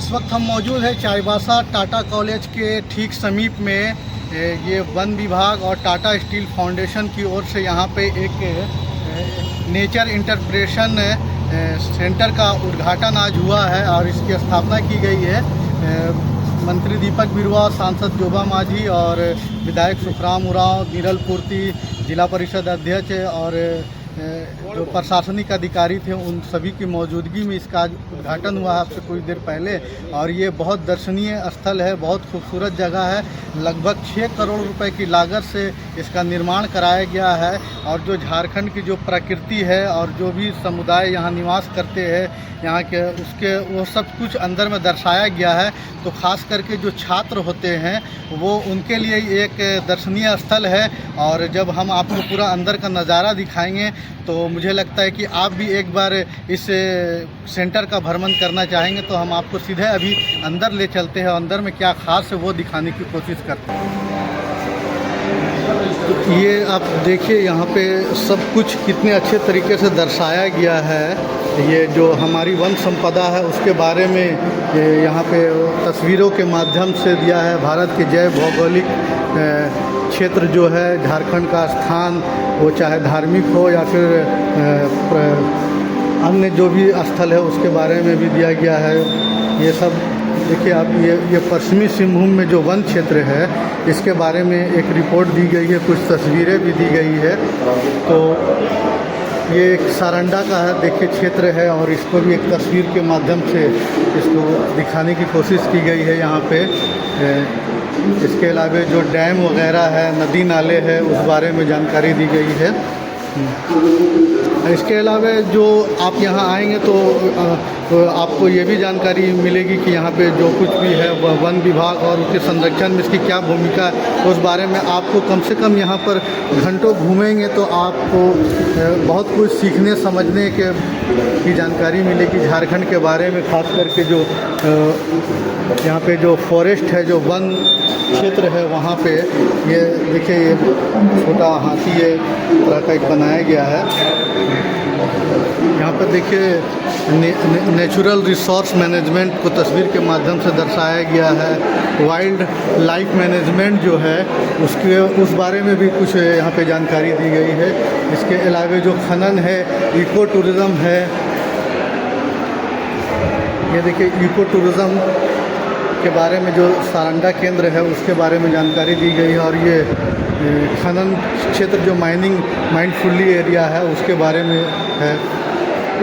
इस वक्त हम मौजूद है चाईबासा टाटा कॉलेज के ठीक समीप में। ये वन विभाग और टाटा स्टील फाउंडेशन की ओर से यहाँ पे एक नेचर इंटरप्रेशन सेंटर का उद्घाटन आज हुआ है और इसकी स्थापना की गई है। मंत्री दीपक बिरुआ, सांसद जोबा मांझी और विधायक सुखराम उरांव, नीरल पूर्ति, जिला परिषद अध्यक्ष और जो प्रशासनिक अधिकारी थे, उन सभी की मौजूदगी में इसका आज उद्घाटन हुआ है आपसे कुछ देर पहले। और ये बहुत दर्शनीय स्थल है, बहुत खूबसूरत जगह है। लगभग 6 करोड़ रुपए की लागत से इसका निर्माण कराया गया है। और जो झारखंड की जो प्रकृति है और जो भी समुदाय यहाँ निवास करते हैं यहाँ के, उसके वो सब कुछ अंदर में दर्शाया गया है। तो ख़ास करके जो छात्र होते हैं वो उनके लिए एक दर्शनीय स्थल है। और जब हम आपको पूरा अंदर का नज़ारा दिखाएंगे तो मुझे लगता है कि आप भी एक बार इस सेंटर का भ्रमण करना चाहेंगे। तो हम आपको सीधे अभी अंदर ले चलते हैं, अंदर में क्या ख़ास है वो दिखाने की कोशिश करते हैं। तो ये आप देखिए यहाँ पे सब कुछ कितने अच्छे तरीके से दर्शाया गया है। ये जो हमारी वन संपदा है उसके बारे में यहाँ पे तस्वीरों के माध्यम से दिया है। भारत के जैव भौगोलिक क्षेत्र जो है, झारखंड का स्थान, वो चाहे धार्मिक हो या फिर अन्य जो भी स्थल है उसके बारे में भी दिया गया है। ये सब देखिए आप, ये पश्चिमी सिंहभूम में जो वन क्षेत्र है इसके बारे में एक रिपोर्ट दी गई है, कुछ तस्वीरें भी दी गई है। तो ये एक सारंडा का है, देखिए क्षेत्र है और इसको भी एक तस्वीर के माध्यम से इसको दिखाने की कोशिश की गई है यहाँ पे। इसके अलावा जो डैम वगैरह है, नदी नाले है, उस बारे में जानकारी दी गई है। इसके अलावा जो आप यहाँ आएंगे तो आपको ये भी जानकारी मिलेगी कि यहाँ पे जो कुछ भी है वन विभाग और उसके संरक्षण में इसकी क्या भूमिका है, उस बारे में आपको कम से कम यहाँ पर घंटों घूमेंगे तो आपको बहुत कुछ सीखने समझने की जानकारी मिलेगी झारखंड के बारे में। खास करके जो यहाँ पे जो फॉरेस्ट है, जो वन क्षेत्र है, वहाँ पे ये देखिए ये छोटा हाथी ये तरह का एक बनाया गया है। यहाँ पर देखिए नेचुरल रिसोर्स मैनेजमेंट को तस्वीर के माध्यम से दर्शाया गया है। वाइल्ड लाइफ मैनेजमेंट जो है उसके उस बारे में भी कुछ यहाँ पे जानकारी दी गई है। इसके अलावा जो खनन है, इको टूरिज़्म है, ये देखिए इको टूरिज़्म के बारे में जो सारंडा केंद्र है उसके बारे में जानकारी दी गई है। और ये खनन क्षेत्र जो माइंडफुली एरिया है उसके बारे में है।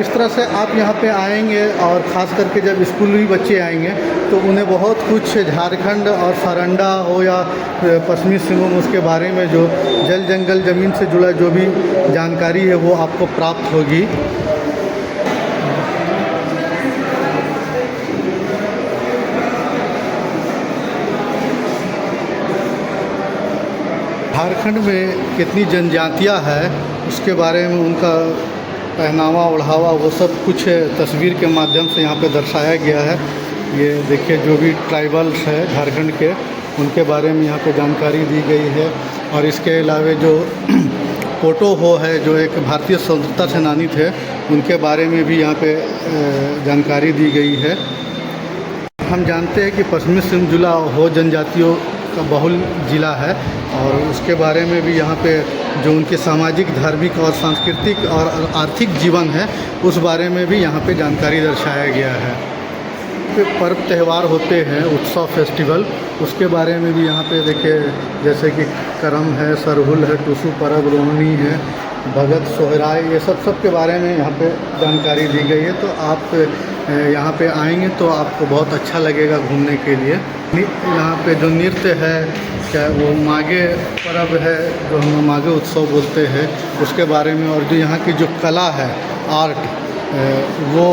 इस तरह से आप यहाँ पे आएंगे और ख़ास करके जब स्कूली बच्चे आएंगे तो उन्हें बहुत कुछ झारखंड और सारंडा हो या पश्चिमी सिंहभूम उसके बारे में जो जल जंगल ज़मीन से जुड़ा जो भी जानकारी है वो आपको प्राप्त होगी। झारखंड में कितनी जनजातियां हैं उसके बारे में, उनका पहनावा ओढ़ावा, वो सब कुछ तस्वीर के माध्यम से यहाँ पे दर्शाया गया है। ये देखिए जो भी ट्राइबल्स है झारखंड के, उनके बारे में यहाँ पे जानकारी दी गई है। और इसके अलावा जो पोटो हो है, जो एक भारतीय स्वतंत्रता सेनानी थे, उनके बारे में भी यहाँ पे जानकारी दी गई है। हम जानते हैं कि पश्चिमी सिंहभूम जिला हो जनजातियों का बहुल जिला है और उसके बारे में भी यहाँ पे जो उनके सामाजिक, धार्मिक और सांस्कृतिक और आर्थिक जीवन है उस बारे में भी यहाँ पे जानकारी दर्शाया गया है। पर्व त्यौहार होते हैं, उत्सव फेस्टिवल, उसके बारे में भी यहाँ पे देखिए जैसे कि करम है, सरहुल है, टुसु पर्व, रोहनी है, भगत सोहराय, ये सब के बारे में यहाँ पे जानकारी दी गई है। तो आप यहाँ पे आएंगे तो आपको बहुत अच्छा लगेगा घूमने के लिए। यहाँ पे जो नृत्य है, क्या वो माघे पर्व है जो हम माघे उत्सव बोलते हैं, उसके बारे में। और जो यहाँ की जो कला है, आर्ट, वो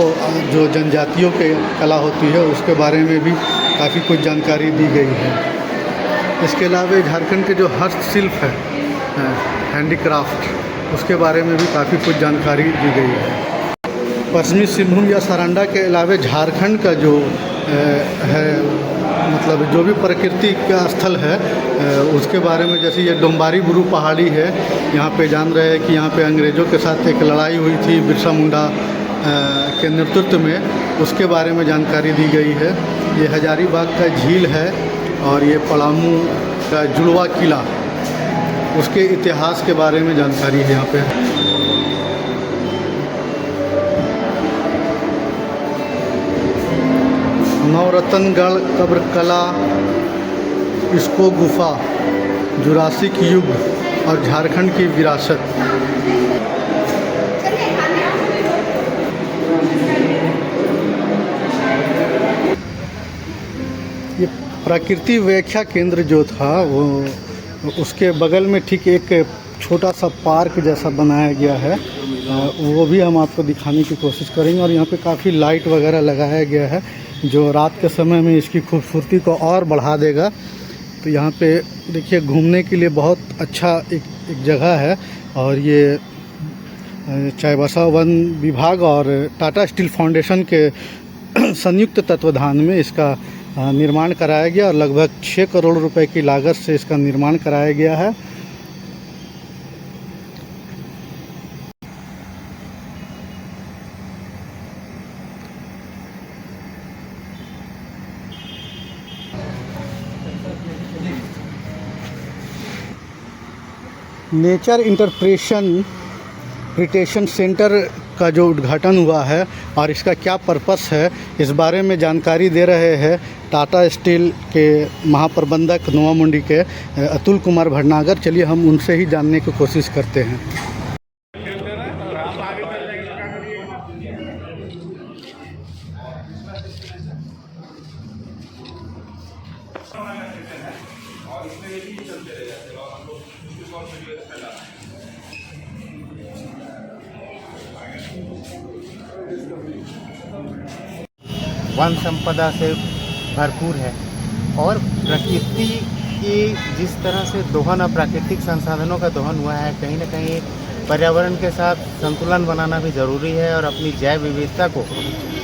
जो जनजातियों के कला होती है उसके बारे में भी काफ़ी कुछ जानकारी दी गई है। इसके अलावा झारखंड के जो हस्तशिल्प है, हैंडीक्राफ्ट, उसके बारे में भी काफ़ी कुछ जानकारी दी गई है। पश्चिमी सिंहभूम या सारंडा के अलावा झारखंड का जो है, मतलब जो भी प्रकृति का स्थल है उसके बारे में, जैसे ये डोम्बारी बुरू पहाड़ी है, यहाँ पे जान रहे हैं कि यहाँ पे अंग्रेज़ों के साथ एक लड़ाई हुई थी, बिरसा मुंडा के नेतृत्व में, उसके बारे में जानकारी दी गई है। ये हजारीबाग का झील है और ये पलामू का जुड़वा किला, उसके इतिहास के बारे में जानकारी है यहाँ पे। नवरत्नगढ़ कब्र कला, इसको गुफा, जुरासिक युग और झारखंड की विरासत। ये प्रकृति व्याख्या केंद्र जो था वो उसके बगल में ठीक एक छोटा सा पार्क जैसा बनाया गया है, वो भी हम आपको दिखाने की कोशिश करेंगे। और यहाँ पे काफ़ी लाइट वगैरह लगाया गया है जो रात के समय में इसकी खूबसूरती को और बढ़ा देगा। तो यहाँ पे देखिए घूमने के लिए बहुत अच्छा एक जगह है। और ये चाईबासा वन विभाग और टाटा स्टील फाउंडेशन के संयुक्त तत्वाधान में इसका निर्माण कराया गया और लगभग 6 करोड़ रुपए की लागत से इसका निर्माण कराया गया है। नेचर इंटरप्रिटेशन सेंटर का जो उद्घाटन हुआ है और इसका क्या पर्पस है, इस बारे में जानकारी दे रहे हैं टाटा स्टील के महाप्रबंधक नोवा मुंडी के अतुल कुमार भटनागर। चलिए हम उनसे ही जानने की कोशिश करते हैं। वन संपदा से भरपूर है और प्रकृति की जिस तरह से दोहन और प्राकृतिक संसाधनों का दोहन हुआ है, कहीं ना कहीं पर्यावरण के साथ संतुलन बनाना भी ज़रूरी है और अपनी जैव विविधता को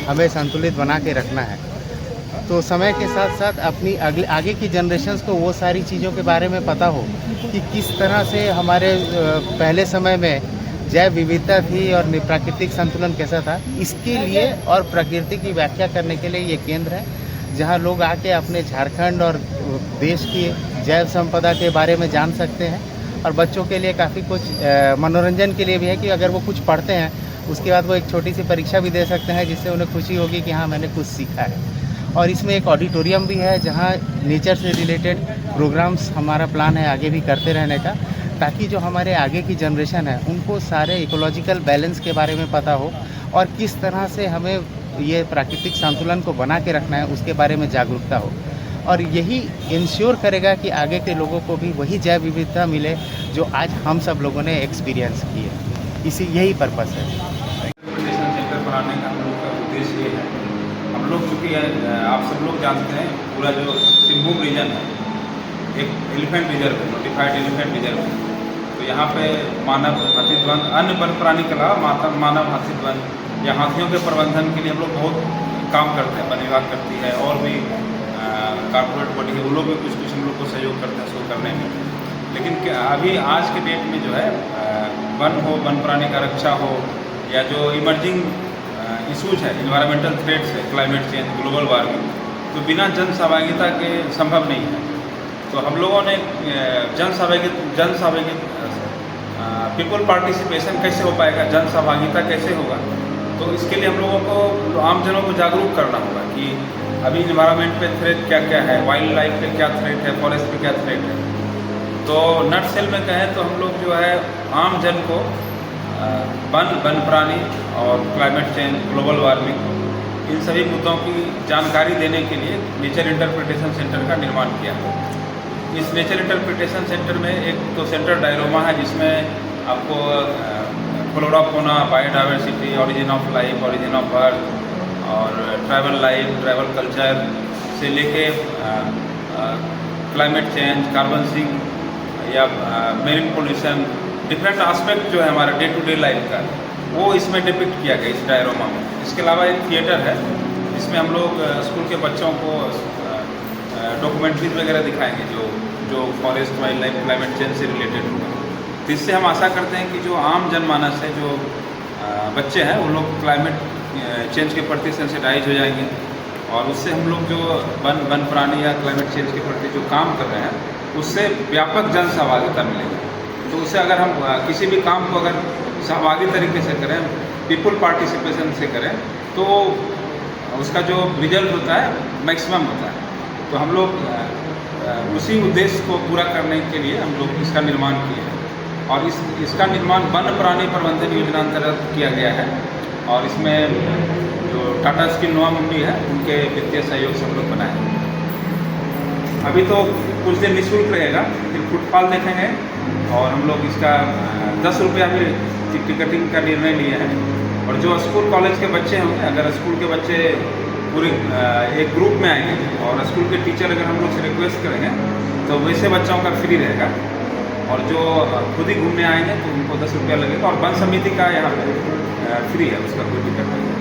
हमें संतुलित बना के रखना है। तो समय के साथ साथ अपनी आगे की जनरेशन्स को वो सारी चीज़ों के बारे में पता हो कि किस तरह से हमारे पहले समय में जैव विविधता थी और प्राकृतिक संतुलन कैसा था। इसके लिए और प्रकृति की व्याख्या करने के लिए ये केंद्र है जहां लोग आके अपने झारखंड और देश की जैव संपदा के बारे में जान सकते हैं। और बच्चों के लिए काफ़ी कुछ मनोरंजन के लिए भी है कि अगर वो कुछ पढ़ते हैं उसके बाद वो एक छोटी सी परीक्षा भी दे सकते हैं जिससे उन्हें खुशी होगी कि हाँ मैंने कुछ सीखा है। और इसमें एक ऑडिटोरियम भी है जहाँ नेचर से रिलेटेड प्रोग्राम्स हमारा प्लान है आगे भी करते रहने का, ताकि जो हमारे आगे की जनरेशन है उनको सारे इकोलॉजिकल बैलेंस के बारे में पता हो और किस तरह से हमें ये प्राकृतिक संतुलन को बना के रखना है उसके बारे में जागरूकता हो। और यही इंश्योर करेगा कि आगे के लोगों को भी वही जैव विविधता मिले जो आज हम सब लोगों ने एक्सपीरियंस की है। यही पर्पस है। सेंटर बनाने का हम लोग का उद्देश्य ये है। हम लोग चूँकि आप सब लोग जानते हैं पूरा जो सिंहभूम रीजन है एक एलिफेंट रिजर्व है, नोटिफाइड एलिफेंट रिजर्व है। तो यहाँ पे मानव हाथीद्वंद, अन्य वन प्राणी के अलावा मानव हाथीद्वंद या हाथियों के प्रबंधन के लिए हम लोग बहुत काम करते हैं। वन विभाग करती है और भी कॉर्पोरेट बॉडी है, वो लोग भी कुछ हम लोग को सहयोग करते हैं इसको करने में। लेकिन अभी आज के डेट में जो है वन हो, वन प्राणी का रक्षा हो या जो इमर्जिंग इशूज है, इन्वायरमेंटल थ्रेट्स है, क्लाइमेट चेंज, ग्लोबल वार्मिंग, तो बिना जन सहभागिता के संभव नहीं है। तो हम लोगों ने जन सहभागिता पीपल पार्टिसिपेशन कैसे हो पाएगा, जन सहभागिता कैसे होगा, तो इसके लिए हम लोगों को आम जनों को जागरूक करना होगा कि अभी इन्वायरमेंट पे थ्रेट क्या क्या है, वाइल्ड लाइफ पे क्या थ्रेट है, फॉरेस्ट पे क्या थ्रेट है। तो नट सेल में कहें तो हम लोग जो है आम जन को वन प्राणी और क्लाइमेट चेंज, ग्लोबल वार्मिंग, इन सभी मुद्दों की जानकारी देने के लिए नेचर इंटरप्रिटेशन सेंटर का निर्माण किया है। इस नेचर इंटरप्रिटेशन सेंटर में एक तो सेंटर डायरोमा है जिसमें आपको flora fauna, biodiversity, origin of life, origin of earth और ट्राइबल लाइफ, ट्राइबल कल्चर से लेके क्लाइमेट चेंज, कार्बन सिंक या मेरीन पोल्यूशन, डिफरेंट आस्पेक्ट जो है हमारा डे टू डे लाइफ का, वो इसमें डिपिक्ट किया गया इस डायरोमा में। इसके अलावा एक थिएटर है जिसमें हम लोग स्कूल के बच्चों को डॉक्यूमेंट्रीज वगैरह दिखाएंगे जो forest, wild life, climate change से रिलेटेड होगा। तो इससे हम आशा करते हैं कि जो आम जनमानस है, जो बच्चे हैं वो लोग क्लाइमेट चेंज के प्रति सेंसिटाइज हो जाएंगे और उससे हम लोग जो वन प्राणी या क्लाइमेट चेंज के प्रति जो काम कर रहे हैं उससे व्यापक जन सहभागिता मिलेगी। तो उससे अगर हम किसी भी काम को अगर सहभागी तरीके से करें, पीपल पार्टिसिपेशन से करें, तो उसका जो रिजल्ट होता है मैक्सिमम होता है। तो हम लोग उसी उद्देश्य को पूरा करने के लिए हम लोग इसका निर्माण किए हैं और इसका निर्माण वन प्राणी प्रबंधन योजना अंतर्गत किया गया है और इसमें जो टाटा स्टील नोवा मुंडी है उनके वित्तीय सहयोग से हम लोग बनाए हैं। अभी तो कुछ दिन निःशुल्क रहेगा, फिर फुटफॉल देखेंगे और हम लोग इसका 10 रुपया भी टिकटिंग का निर्णय लिए हैं। और जो स्कूल कॉलेज के बच्चे होंगे, अगर स्कूल के बच्चे पूरे एक ग्रुप में आएंगे और स्कूल के टीचर अगर हम लोग से रिक्वेस्ट करेंगे तो वैसे बच्चों का फ्री रहेगा और जो खुद ही घूमने आएंगे तो उनको 10 रुपया लगेगा और वन समिति का यहाँ पे फ्री है, उसका कोई टिकट नहीं है।